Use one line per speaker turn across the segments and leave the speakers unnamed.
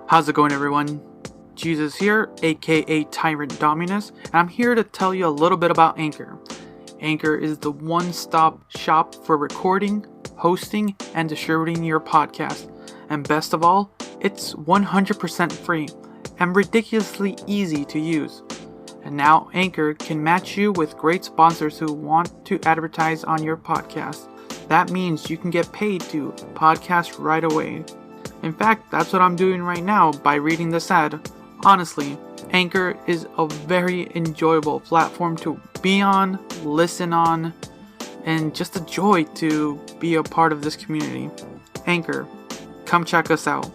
How's it going, everyone? Jesus here, aka Tyrant Dominus, and I'm here to tell you a little bit about Anchor. Anchor is the one-stop shop for recording, hosting, and distributing your podcast. And best of all, it's 100% free and ridiculously easy to use. And now Anchor can match you with great sponsors who want to advertise on your podcast. That means you can get paid to podcast right away. In fact, that's what I'm doing right now by reading this ad. Honestly, Anchor is a very enjoyable platform to be on, listen on, and just a joy to be a part of this community. Anchor, come check us out.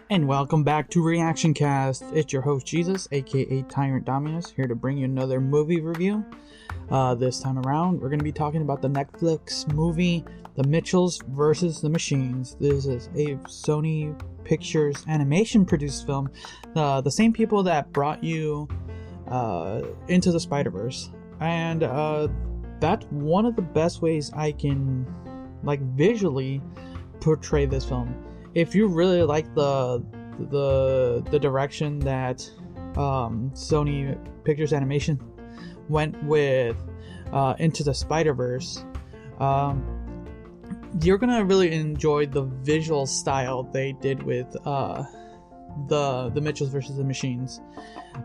And welcome back to Reactioncast. It's your host Jesus, aka Tyrant Dominus, here to bring you another movie review. This time around, we're going to be talking about the Netflix movie, The Mitchells vs. the Machines. This is a Sony Pictures animation produced film. The same people that brought you Into the Spider-Verse. And that's one of the best ways I can visually portray this film. If you really like the direction that Sony Pictures Animation went with Into the Spider-Verse, you're gonna really enjoy the visual style they did with the Mitchells versus the Machines.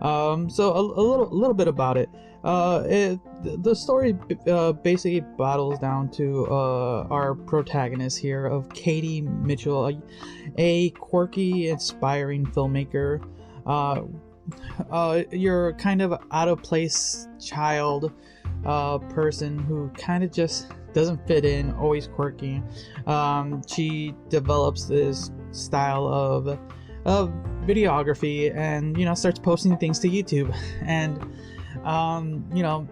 So a little bit about it. The story basically bottles down to our protagonist here of Katie Mitchell, a quirky, inspiring filmmaker. You're kind of out of place child person who kind of just doesn't fit in, always quirky. She develops this style of videography and starts posting things to YouTube, and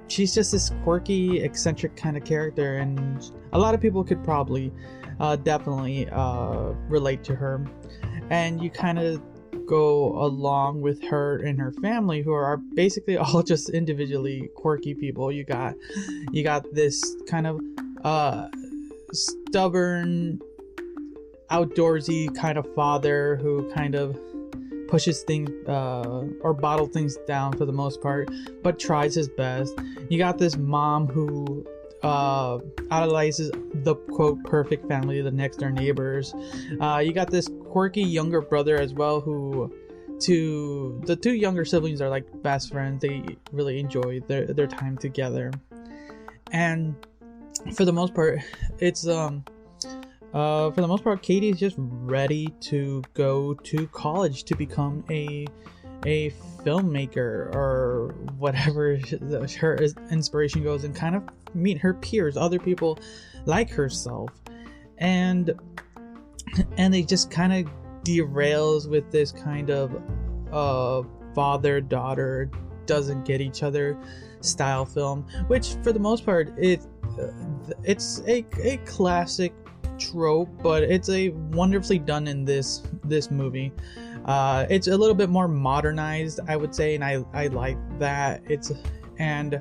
she's just this quirky, eccentric kind of character, and a lot of people could probably definitely relate to her. And you kind of go along with her and her family, who are basically all just individually quirky people. You got this kind of stubborn, outdoorsy kind of father who kind of pushes things or bottle things down for the most part, but tries his best. You got this mom who idolizes the quote perfect family, the next door neighbors. You got this quirky younger brother as well, who the two younger siblings are like best friends. They really enjoy their time together, and for the most part, it's Katie's just ready to go to college to become a filmmaker or whatever her inspiration goes, and kind of meet her peers, other people like herself, and they just kind of derails with this kind of father-daughter doesn't get each other style film, which for the most part it's a classic trope, but it's a wonderfully done in this movie. It's a little bit more modernized, I would say, and I like that. And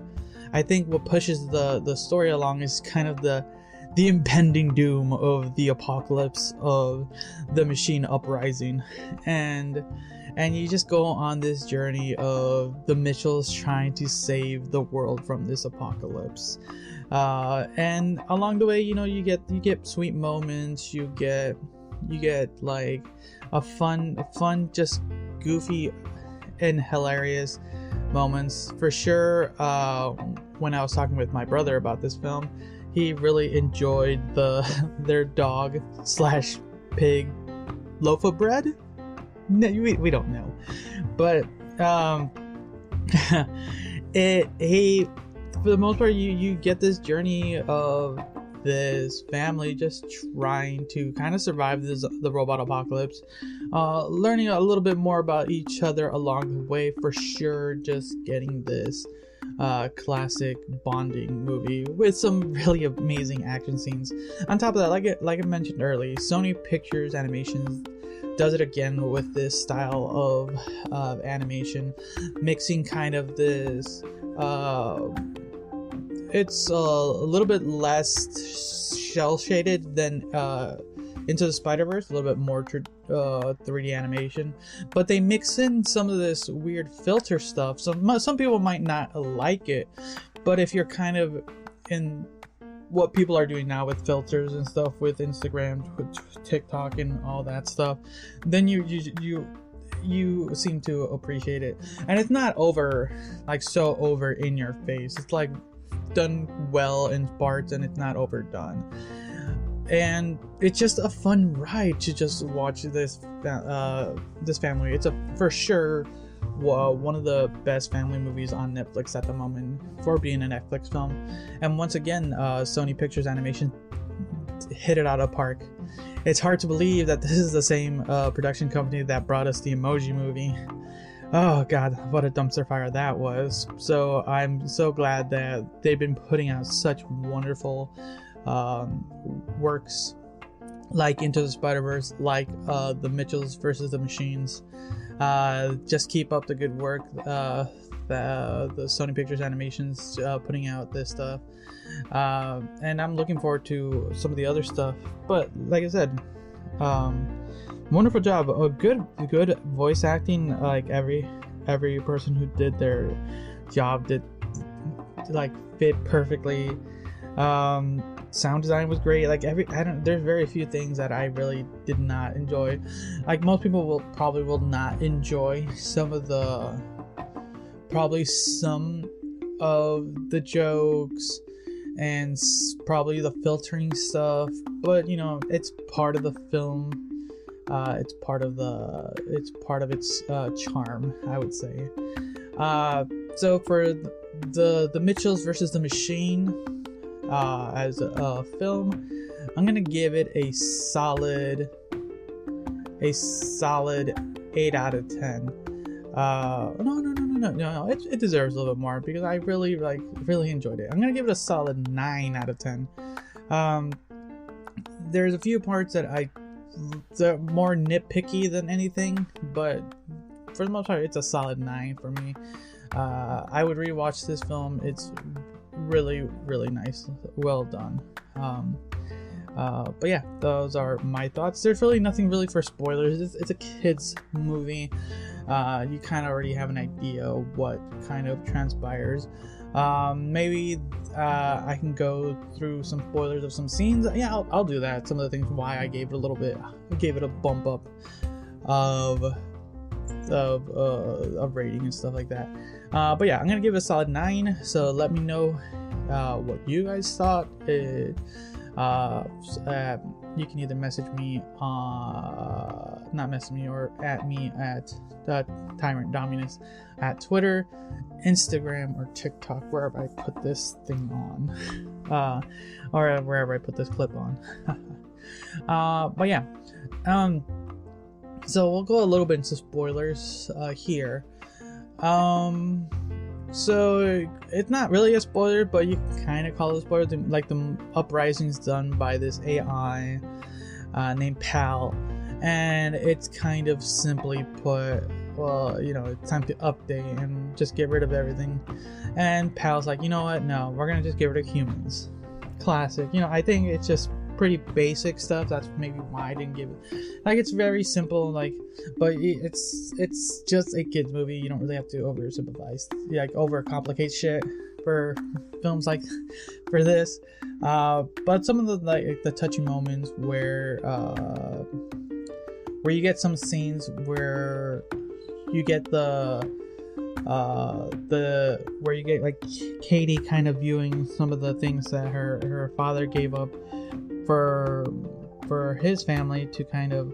I think what pushes the story along is kind of the impending doom of the apocalypse of the machine uprising, and you just go on this journey of the Mitchells trying to save the world from this apocalypse. And along the way, you get sweet moments. You get like a fun, just goofy and hilarious moments for sure. When I was talking with my brother about this film, he really enjoyed their dog / pig loaf of bread. No, we don't know, but he for the most part, you get this journey of this family just trying to kind of survive the robot apocalypse, learning a little bit more about each other along the way, for sure. Just getting this classic bonding movie with some really amazing action scenes. On top of that, like I mentioned earlier, Sony Pictures Animation does it again with this style of animation, mixing kind of this it's a little bit less shell shaded than Into the Spider-Verse, a little bit more 3D animation, but they mix in some of this weird filter stuff. Some people might not like it, but if you're kind of in what people are doing now with filters and stuff, with Instagram, with TikTok, and all that stuff, then you seem to appreciate it. And it's not over, like so over in your face. It's like done well in parts, and it's not overdone. And it's just a fun ride to just watch this family. It's for sure one of the best family movies on Netflix at the moment, for being a Netflix film. And once again, Sony Pictures Animation hit it out of the park. It's hard to believe that this is the same production company that brought us the Emoji Movie. Oh god, what a dumpster fire that was. So I'm so glad that they've been putting out such wonderful works like Into the Spider-Verse, like the Mitchells versus the Machines. Just keep up the good work. The Sony Pictures Animation's putting out this stuff, and I'm looking forward to some of the other stuff. But like I said, wonderful job. A good voice acting. Like every person who did their job did like fit perfectly. Sound design was great. Like there's very few things that I really did not enjoy. Like most people will not enjoy some of the jokes and probably the filtering stuff, but you know, it's part of the film. It's part of its charm, I would say. So for the Mitchells versus the Machine, as a film, I'm gonna give it a solid 8 out of 10. No, it deserves a little bit more because I really enjoyed it. I'm gonna give it a solid 9 out of 10. There's a few parts that they're more nitpicky than anything, but for the most part, it's a solid 9 for me. I would rewatch this film. It's really nice, well done. But yeah, those are my thoughts. There's really nothing for spoilers. It's a kids movie. You kind of already have an idea what kind of transpires. Maybe I can go through some spoilers of some scenes. Yeah, I'll do that. Some of the things why I gave it a bump up of rating and stuff like that. But yeah, I'm gonna give it a solid 9. So let me know what you guys thought. You can either message me not message me, or at me at Tyrant Dominus at Twitter, Instagram, or TikTok, wherever I put this thing on, or wherever I put this clip on. But yeah, so we'll go a little bit into spoilers here. So it's not really a spoiler, but you kind of call it a spoiler. Like the uprisings done by this AI named Pal, and it's kind of simply put, well, you know, it's time to update and just get rid of everything. And Pal's like, you know what? No, we're gonna just get rid of humans. Classic. You know, I think it's just pretty basic stuff. That's maybe why I didn't give it. Like, it's very simple, like, but it's just a kids movie. You don't really have to oversimplify, like overcomplicate shit for films like for this. But some of the touching moments where you get some scenes where you get where you get like Katie kind of viewing some of the things that her father gave up for his family to kind of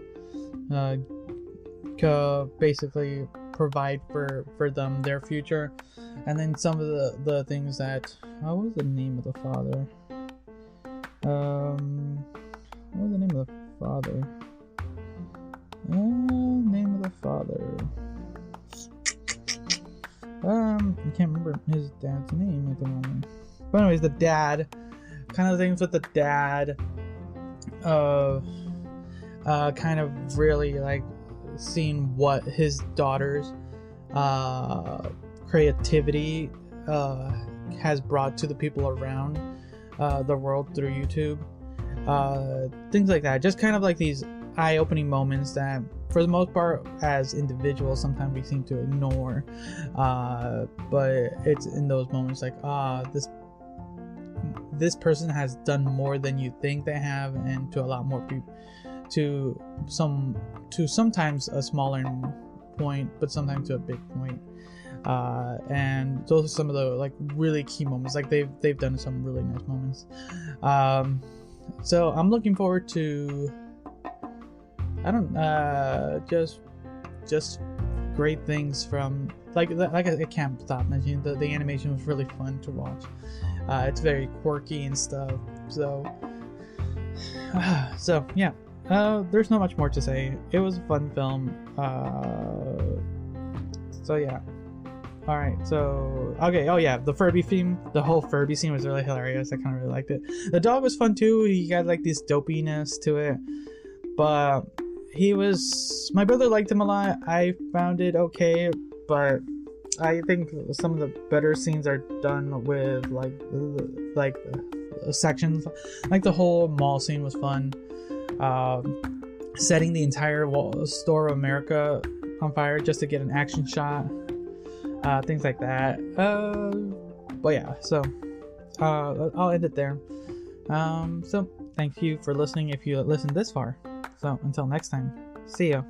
basically provide for them their future. And then some of the things that, what was the name of the father? What was the name of the father? Name of the father. I can't remember his dad's name at the moment. But anyways, the dad, kind of things with the dad, kind of really like seeing what his daughter's creativity has brought to the people around the world through YouTube, things like that. Just kind of like these eye-opening moments that, for the most part, as individuals, sometimes we seem to ignore. But it's in those moments like, this person has done more than you think they have, and to a lot more people, to sometimes a smaller point, but sometimes to a big point. And those are some of the like really key moments. Like they've done some really nice moments. So I'm looking forward to, just great things from like I can't stop mentioning the animation was really fun to watch. It's very quirky and stuff. So yeah. There's not much more to say. It was a fun film. So yeah. All right. So okay. Oh yeah, the Furby theme. The whole Furby scene was really hilarious. I kind of really liked it. The dog was fun too. He got like this dopiness to it, but my brother liked him a lot. I found it okay, but I think some of the better scenes are done with like sections. Like the whole mall scene was fun. Setting the entire store of America on fire just to get an action shot. Things like that. But yeah, so I'll end it there. So thank you for listening if you listened this far. So until next time, see ya.